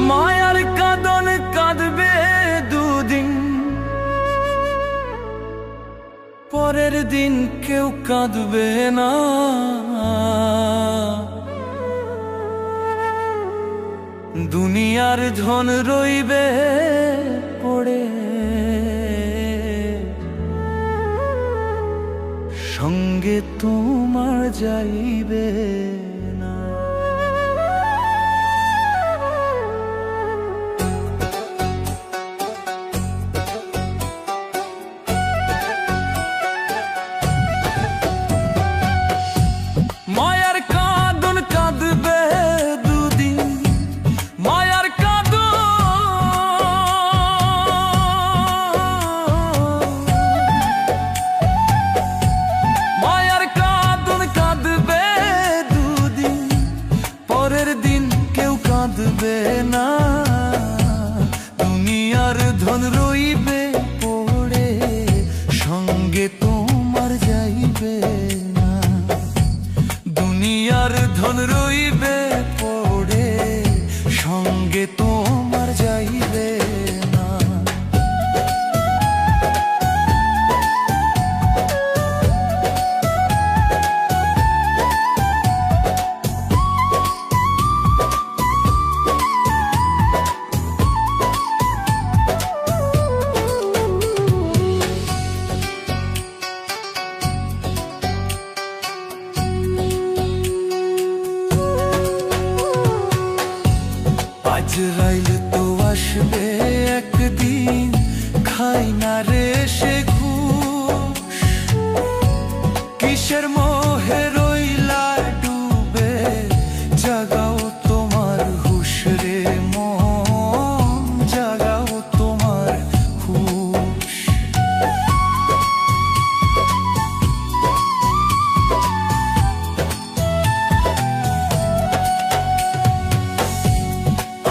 মায়ার কাঁদন কাঁদবে দুদিন, পরের দিন কেউ কাঁদবে না। দুনিয়ার ধন রইবে পড়ে, সঙ্গে তোমার যাইবে না। মায়ার কাঁদন কাঁদবে দুদিন, মায়ার কাঁদন, মায়ার কাঁদন কাঁদবে দুদিন, পরের দিন কেউ কাঁদবে না। দুনিয়ার ধন রইবে পড়ে, সঙ্গে তোমার যাইবে না। দুনিয়ার ধন রইবে পড়ে, সঙ্গে তোমার যাইবে না। আজরাইল তো আসবে একদিন, খাই না রে সে ঘুষ। কিসের মোহে রইলা ডুবে, জাগাও তোমার হুশ রে মন, জাগাও তোমার হুশ।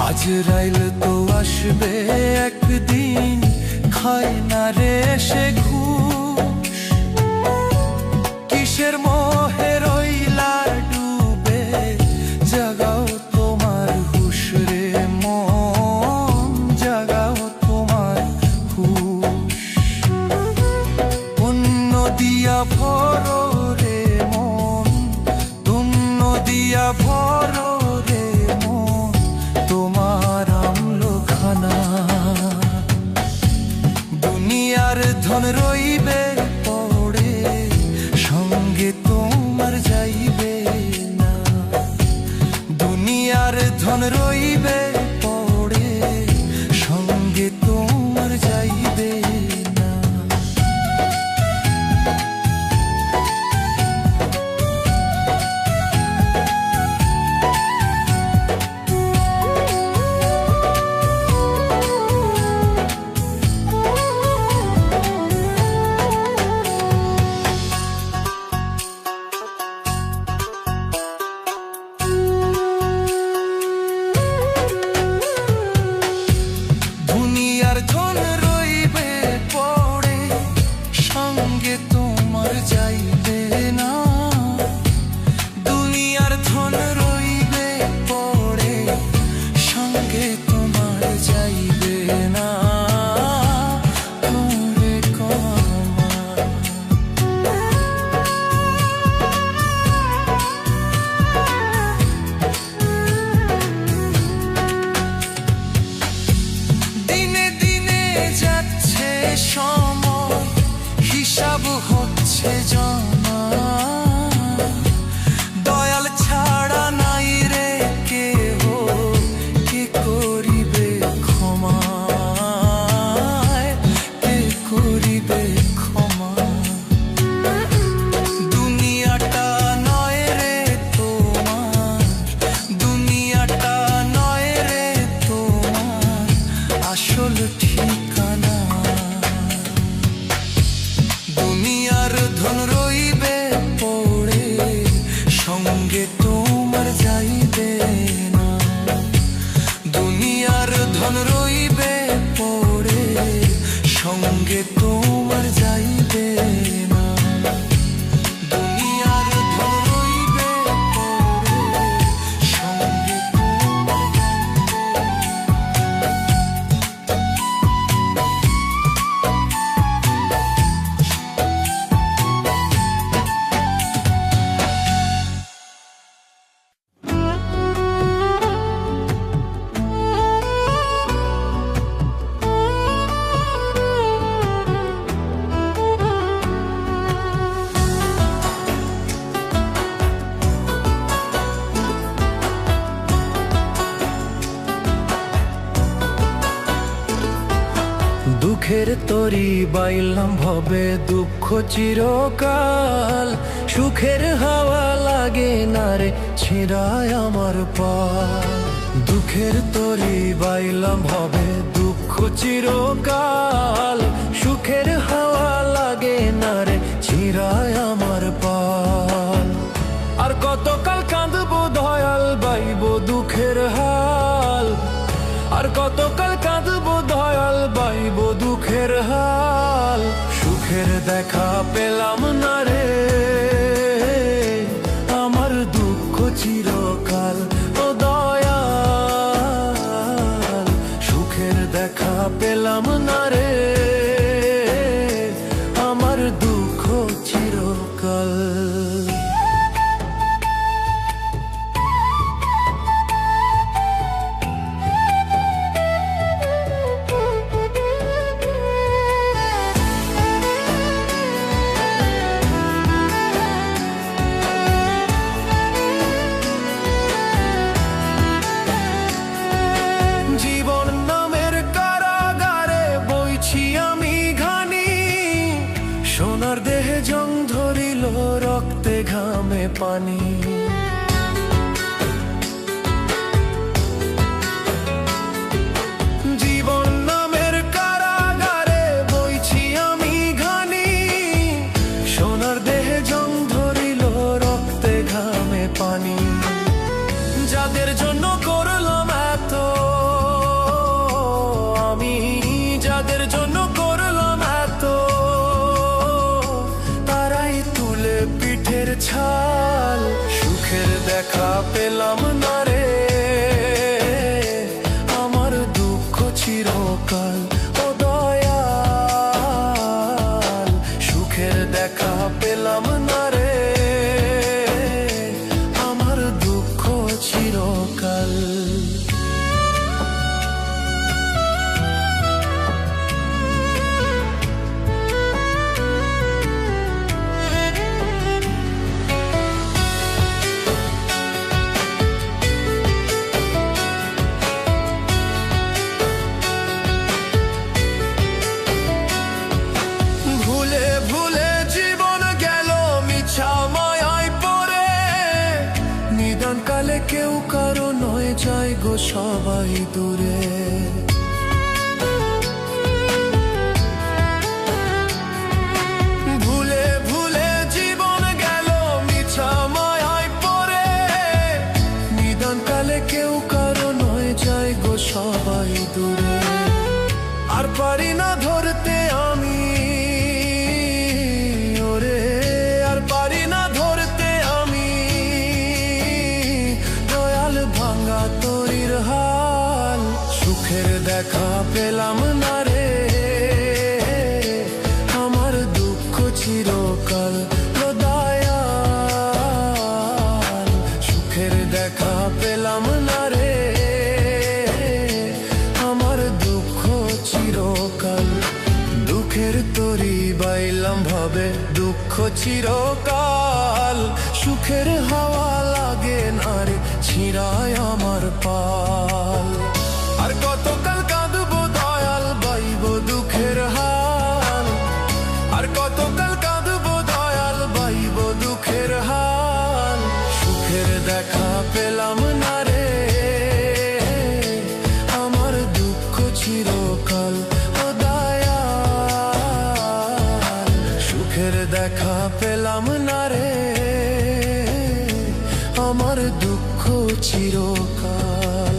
আজরাইল তো আসবে একদিন, খাই না রে সে ঘুষ। কিসের মোহে রইলা ডুবে, জাগাও তোমার হুশ রে মন, জাগাও তোমার হুশ। পুণ্য দিয়া ভরো রে মন, পুণ্য দিয়া ভরো রে মন, তোমার আমলো খানা। দুনিয়ার ধন রইবে পড়ে, সঙ্গে তোমার যাইবে না। দুনিয়ার ধন রইবে পড়ে, সঙ্গে তোমার যাইবে না। দুনিয়ার ধন রইবে পড়ে, সঙ্গে তোমার যাইবে না। দুনিয়ার ধন রইবে পড়ে, সঙ্গে তোমার যাইবে না। করে কমা যাচ্ছে সময়, হিসাব হচ্ছে জমা। দয়াল ছাড়া নাই রে কেহ, কে করিবে ক্ষমা, কে করিবে ক্ষমা। দুনিয়াটা নয় রে তোমার, দুনিয়াটা নয় রে তোমার আসল ঠিকানা। দুঃখের তরি বাইলাম ভবে দুঃখ চিরকাল, সুখের হাওয়া লাগে না রে ছিঁড়ায় আমার পাল। দুঃখের তরি বাইলাম ভবে দুঃখ চিরকাল, সুখের হাওয়া লাগে না রে ছিঁড়ায় আমার পাল। আর কতকাল কাঁদবো দয়াল বাইব দুঃখের হাল, আর কতকাল কাঁদবো দয়াল বাইব দুঃখের হাল। সুখের দেখা পেলাম না রে আমার দুঃখ চিরকাল, ও দয়াল সুখের দেখা পেলাম না রে আমার দুঃখ চিরকাল। সোনার দেহে জং ধরিল রক্তে ঘামে পানি, জীবন নামের কারাগারে বইছি আমি ঘানি। সোনার দেহে জং ধরিল রক্তে ঘামে পানি, যাদের জন্য করলাম এত আমি, যাদের জন্য করলাম এত পিঠের ছাল। সুখের দেখা পেলাম না রে আমার দুঃখ চিরকাল, ও দয়াল সুখের দেখা পেলাম না রে আমার দুঃখ চিরকাল। কালে কেউ কারো নয় যায় গো সবাই দূরে, ভুলে ভুলে জীবন গেল মিছা মায়ায় পড়ে। নিদান কালে কেউ কারো নয় যায় গো সবাই দূরে, আর পারি না ধরতে আমি ওরে, আর পারি না ধরতে আমি ভাঙা তরির হাল। সুখের দেখা পেলাম না রে আমার দুঃখ চিরকাল, ও দয়াল সুখের দেখা পেলাম না রে আমার দুঃখ চিরকাল। দুঃখের তরি বাইলাম ভাবে দুঃখ চিরকাল, সুখের হাওয়া লাগে না রে ছিঁড়ায় আমার পাল। আর কতকাল কাঁদবো দয়াল বাইব দুঃখের হাল, আর কতকাল কাঁদবো দয়াল বাইব দুঃখের হাল। সুখের দেখা পেলাম না রে আমার দুঃখ চিরকাল, ও দয়াল সুখের দেখা পেলাম না রে আমার দুঃখ চিরকাল।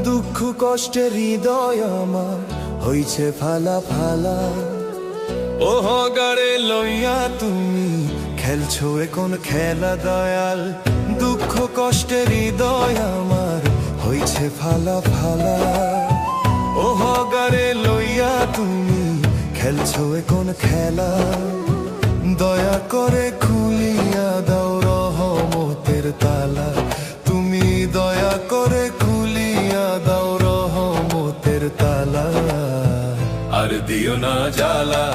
দুঃখ কষ্টের হৃদয় আমার হইছে ফালা ফালা, ও গাড়ে লইয়া তুমি খেলছো কোন খেলা দয়াল। দুঃখ কষ্টের হৃদয় আমার হইছে ফালা ফালা, ও গাড়ে লইয়া তুমি খেলছো কোন খেলা। দয়া করে খুলিয়া দাও রহমতের তালা, তুমি দয়া করে খুলিয়া দাও রহমতের তালা। আর দিও না জ্বালা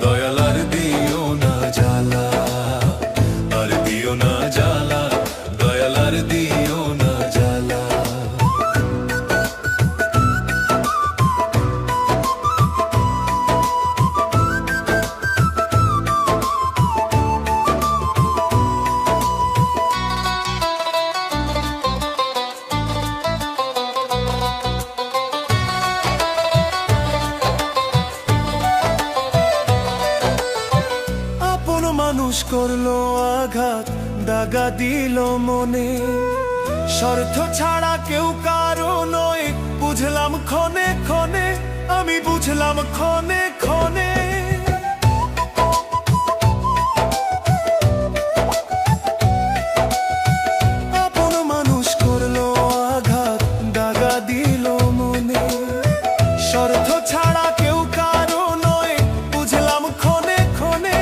দয়াল, আর দিও না জ্বালা, আর দিও না জ্বালা দয়াল, আর দিও না জ্বালা। মানুষ করলো আঘাত, দাগা দিল মনে, স্বার্থ ছাড়া কেউ কারো নয়, বুঝলাম ক্ষণে ক্ষণে, আমি বুঝলাম ক্ষণে ক্ষণে। আপন মানুষ করলো আঘাত, দাগা দিল মনে, স্বার্থ ছাড়া কেউ কারো নয়, বুঝলাম ক্ষণে ক্ষণে।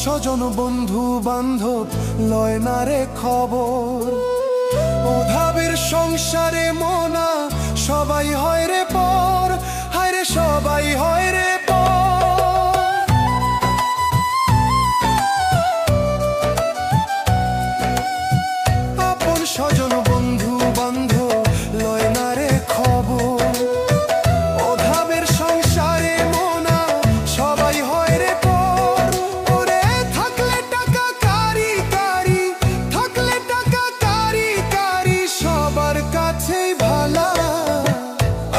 স্বজন বন্ধু বান্ধব লয় না রে খবর, অভাবের সংসারে মোনা সবাই হয় রে পর, হায় রে সবাই হয় রে পর। আপন স্বজন বন্ধু বান্ধব লয় না রে খবর, অভাবের সংসারে মোনা সবাই হয় রে পর।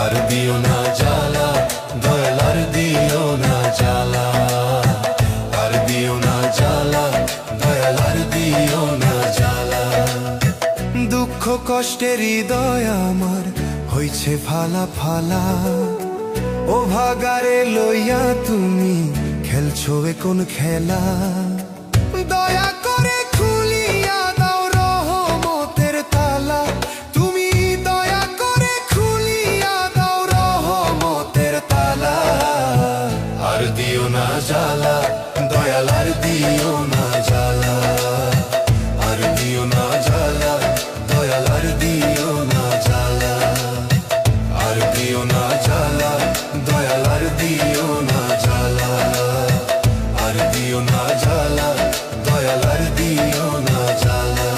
আর দিও না জ্বালা দয়াল, আর দিও না জ্বালা, আর দিও না জ্বালা দয়াল, আর দিও না জ্বালা। দুঃখ কষ্টের হৃদয় আমার হইছে ফালা ফালা, ও ভাগারে লইয়া তুমি খেলছো এ কোন খেলা। দয়া করে খুলিয়া দাও রহমতের তালা, তুমি দয়া করে খুলিয়া দাও রহমতের তালা। আর দিও না জ্বালা দয়াল, আর দিও না জ্বালা, আর দিও না জ্বালা দয়াল, আর দিও না জ্বালা, আর দিও না জ্বালা দয়াল, আর দিও না জ্বালা, আর দিও না জ্বালা দয়াল, আর দিও না জ্বালা।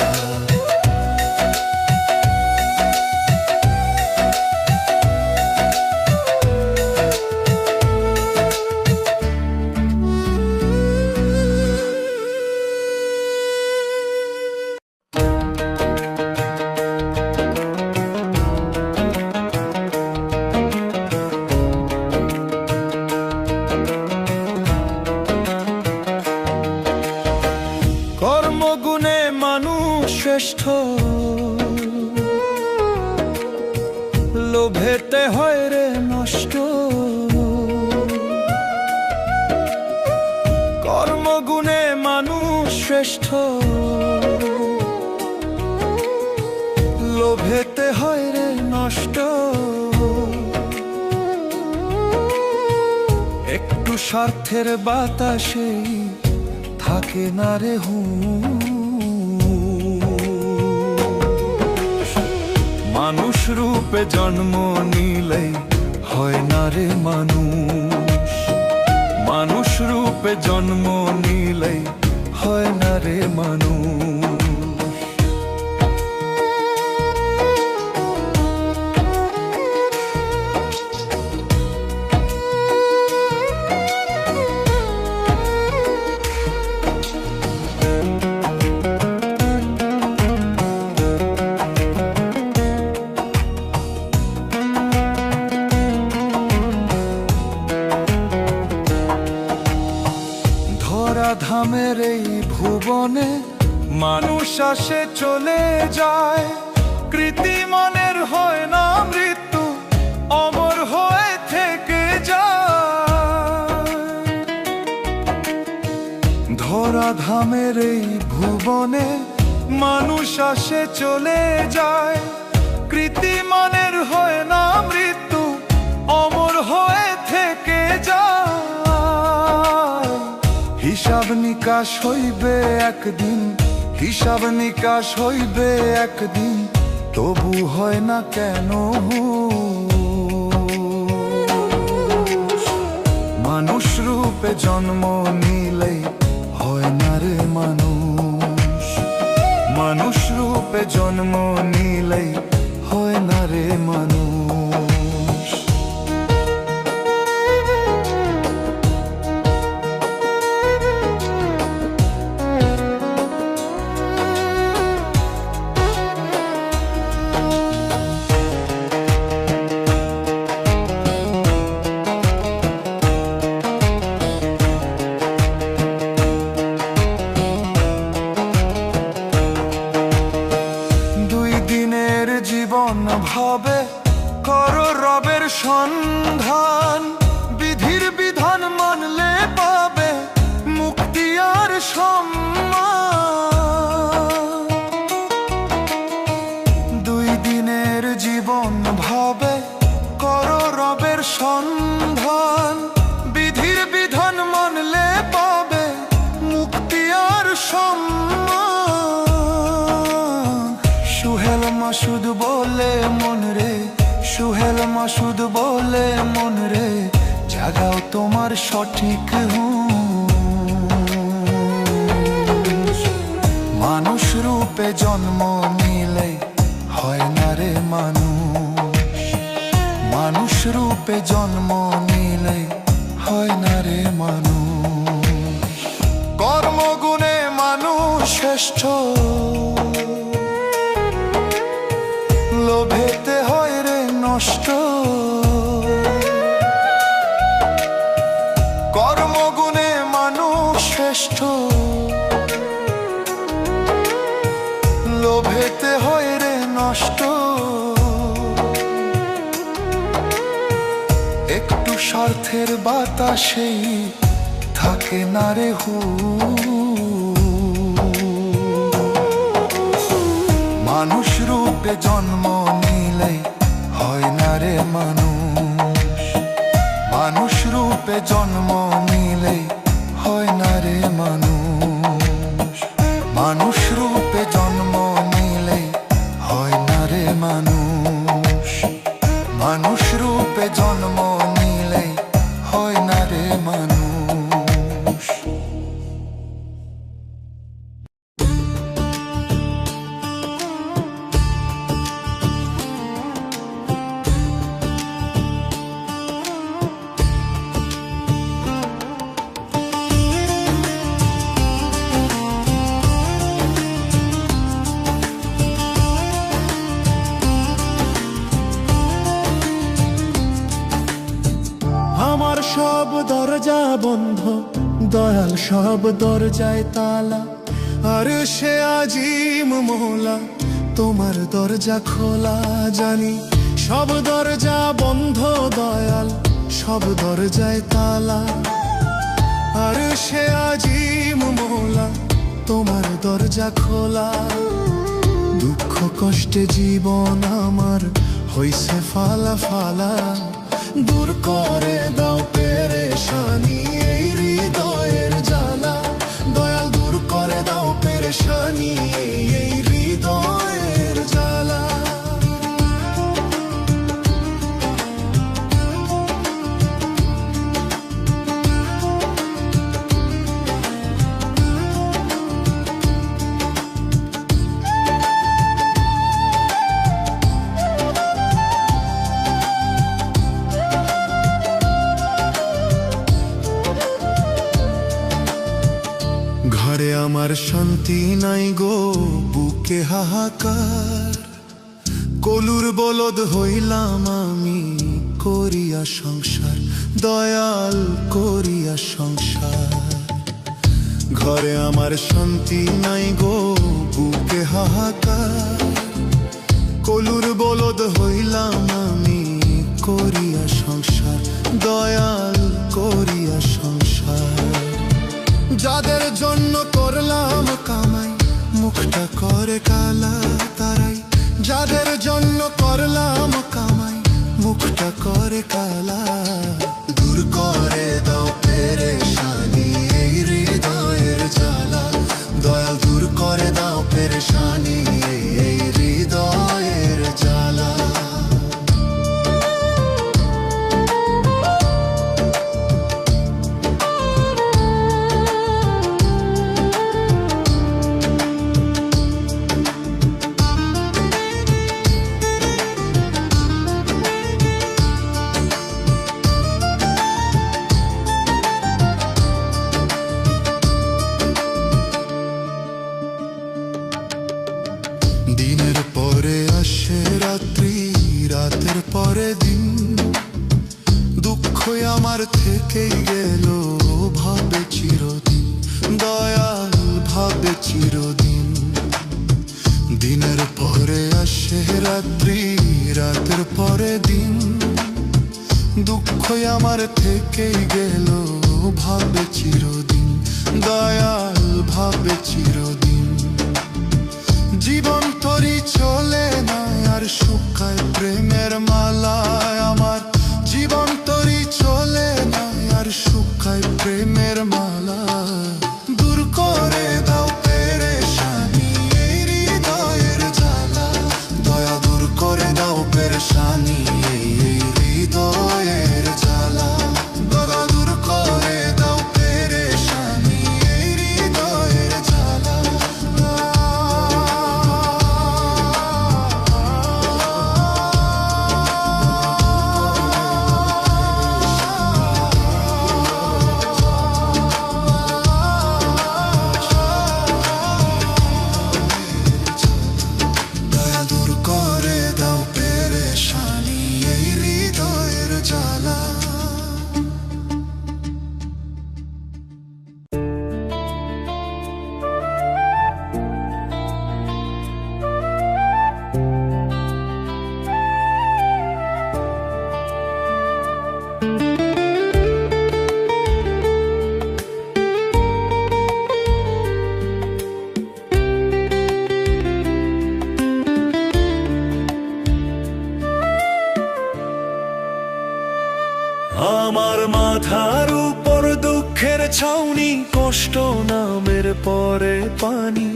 কর্মগুণে মানুষ শ্রেষ্ঠ, লোভেতে হয় রে নষ্ট। কর্মগুণে মানুষ শ্রেষ্ঠ, লোভেতে হয় রে নষ্ট। একটু স্বার্থের বাতাসেই থাকে না রে মানুষ রূপে জন্ম নিলেই হয় না রে মানুষ, মানুষ রূপে জন্ম নিলেই হয় না রে মানুষ। ধরাধামের এই ভুবনে মানুষ আসে চলে যায়, কৃতি মনের হয় না মৃত্যু, অমর হয়ে থেকে যায়। ধরাধামের এই ভুবনে মানুষ আসে চলে যায়, কৃতি মনের হয় না মৃত্যু, অমর হয়ে থেকে যায়। হিসাব নিকাশ হইবে একদিন, হিসাব নিকাশ হইবে একদিন, তবু হয় না কেন মানুষ রূপে জন্ম নিলেই হয় না রে মানুষ, মানুষ রূপে জন্ম নিলেই হয় না রে মানুষ। ভাবে করো রবের সন্ধান, বিধির বিধান মানলে পাবে মুক্তি আর সম্মান। দুই দিনের জীবন ভাবে করো রবের সন্ধান, বিধির বিধান মানলে পাবে মুক্তি আর সম্মান। সুহেল মাসুদ বলে মন রে, সুহেল মাসুদ বলে মন রে, জাগাও তোমার সঠিক হুঁশ। মানুষ রূপে জন্ম নিলে হয় না রে মানুষ, মানুষ রূপে জন্ম নিলে হয় না রে মানুষ। কর্মগুণে মানুষ শ্রেষ্ঠ, লোভেতে হয় রে নষ্ট। কর্মগুণে মানুষ শ্রেষ্ঠ, লোভেতে হয় রে নষ্ট। একটু স্বার্থের বাতাসেই থাকে না রে মানুষ রূপে জন্ম নিলে হয় না রে মানুষ, মানুষ রূপে জন্ম নিলে হয় না রে মানুষ, মানুষ রূপে জন্ম নিলে হয় না রে মানুষ, মানুষ রূপে জন্ম নিলে হয় না রে মানুষ। আমার সব দরজা বন্ধ, দয়াল সব দরজায় তালা, আর সে আজিম মোলা তোমার দরজা খোলা। জানি সব দরজা বন্ধ দয়াল, সব দরজায় তালা, আর সে আজিম মোলা তোমার দরজা খোলা। দুঃখ কষ্টে জীবন আমার হইছে ফালা ফালা, দূর করে দাও পেরেশানি এই হৃদয়ের জ্বালা। দয়াল দূর করে দাও পেরেশানি এই হৃদয়ের জ্বালা। ঘরে আমার শান্তি নাই গো, বুকে হাহাকার, কলুর বলদ হইলাম আমি করিয়া সংসার, দয়াল করিয়া সংসার। ঘরে আমার শান্তি নাই গো, বুকে হাহাকার। কলুর বলদ হইলাম আমি, করিয়া সংসার, দয়াল করিয়া সংসার। যাদের জন্য করলাম কামাই, মুখটা করে কালা তারাই। যাদের জন্য করলাম কামাই, মুখটা করে কালা। দূর করে দাও পেরেশানি, এই হৃদয়ের জ্বালা। দয়াল দূর করে দাও পেরেশানি, এই হৃদয়ের জ্বালা। দিনের পরে আসে রাত্রি, রাতের পরে দিন। দুঃখ আমার থেকেই গেল, ভাবে চিরদিন। দয়াল ভাবে চিরদিন। দিনের পরে আসে রাত্রি, রাতের পরে দিন। দুঃখ আমার থেকেই গেল, ভাবে চিরদিন। দয়াল ভাবে চিরদিন। জীবন তরি চলে না আর, শুকায় প্রেমের মালায় আমার। জীবন তরি চলে না আর, শুকায় প্রেমের মালা। দূর করে দাও পেরেশানি, এই হৃদয়ের জ্বালা। দয়া দূর করে দাও পেরেশানি, এই হৃদয়ের জ্বালা। দয়া দূর করে দাও পেরেশানি, এই হৃদয়ের জ্বালা। দয়া দূর করে দাও পেরেশানি, এই হৃদয়ের জ্বালা। আমার মাথার উপর দুঃখের ছাউনি, কষ্ট নামের পরে পানি।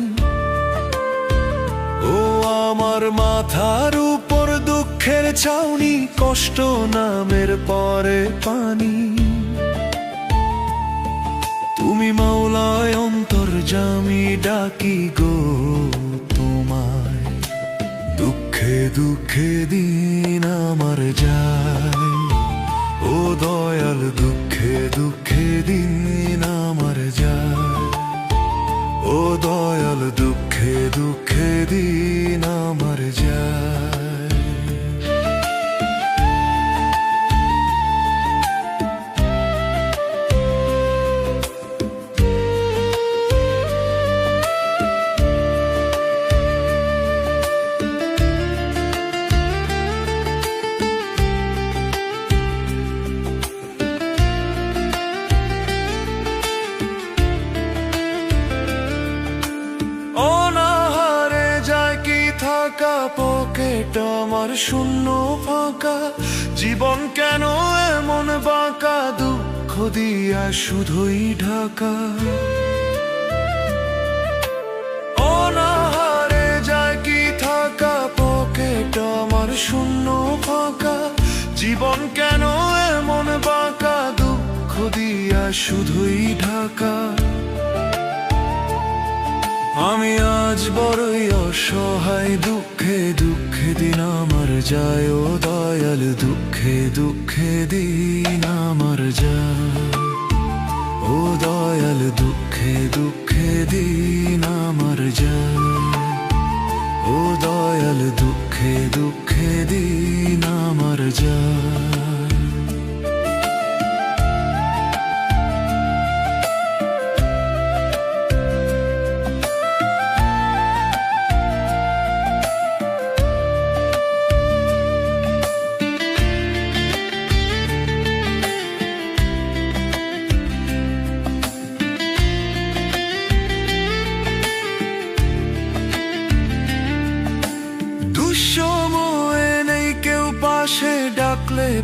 ও আমার মাথার উপর দুঃখের ছাউনি, কষ্ট নামের পরে পানি। তুমি মাওলায় অন্তর্যামী, ডাকি গো তোমায়। দুঃখে দুঃখে দিন আমার যায়, ও দয়াল দুঃখে দুঃখে দিন আমার যায়। ও দয়াল দুঃখে দুঃখে দিন আমার যায়। অনাহারে যায় কি থাকা, পকেট আমার শূন্য ফাঁকা। জীবন কেন এমন বাঁকা, দুঃখ দিয়া শুধুই ঢাকা। অনাহারে যায় কি থাকা, পকেট আমার শূন্য ফাঁকা। জীবন কেন এমন বাঁকা, দুঃখ দিয়া শুধুই ঢাকা। আমি আজ বড়ই অসহায়, দুঃখে দুঃখে দিন আমার যায়। ও দয়াল দুঃখে দুঃখে দিন আমার যায়। ও দয়াল দুঃখে দুঃখে দিন আমার যায়। ও দয়াল দুঃখে দুঃখে দিন আমার যায়।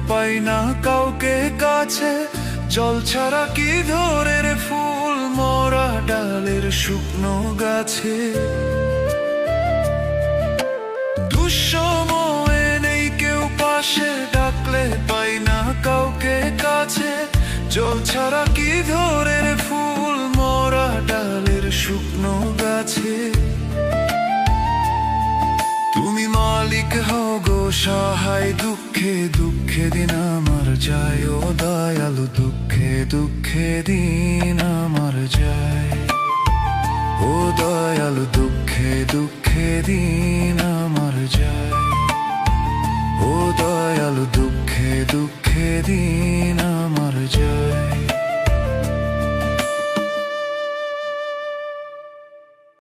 পাই না কাউকে কাছে, জল ছাড়া কি ধরে রে ফুল মরা ডালের শুকনো গাছে। দুঃসময়ে নেই কেউ পাশে, ডাকলে পাই না কাউকে কাছে, জল ছাড়া কি ধরে রে ফুল মরা ডালের শুকনো গাছে। তুমি মালিক হও গো সহায়, দুঃখে দুঃখে দিন আমার যায়, ও দয়ালু দুঃখে দুঃখে দিন আমার যায়, ও দয়ালু দুঃখে দুঃখে দিন আমার যায়, ও দয়ালু দুঃখে দুঃখে দিন আমার যায়।